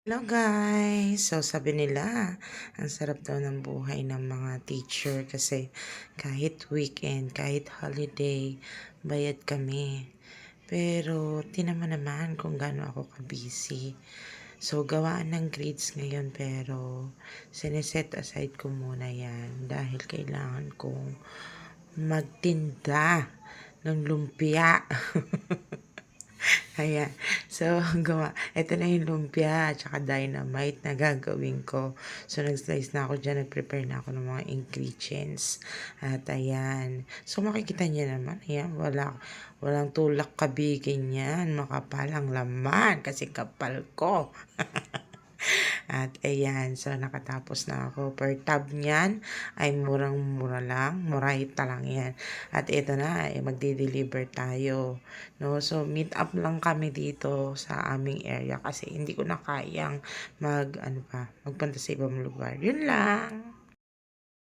Hello guys! So sabi nila, ang sarap daw ng buhay ng mga teacher kasi kahit weekend, kahit holiday, bayad kami. Pero tinan mo naman kung gaano ako ka-busy. So gawaan ng grades ngayon pero sineset aside ko muna yan dahil kailangan kong magtinda ng lumpia. Ayan. So, ito na yung lumpia at saka dynamite na gagawin ko. So, nag-slice na ako dyan, nag-prepare na ako ng mga ingredients. At ayan. So, makikita niyo naman, ayan, walang tulak kabigin yan. Makapal ang laman kasi kapal ko. At ayan, so nakatapos na ako. Per tab niyan ay murang-mura lang. Murahita lang yan. At ito na, magde-deliver tayo. No? So, meet up lang kami dito sa aming area kasi hindi ko na kayang magpunta sa ibang lugar. Yun lang.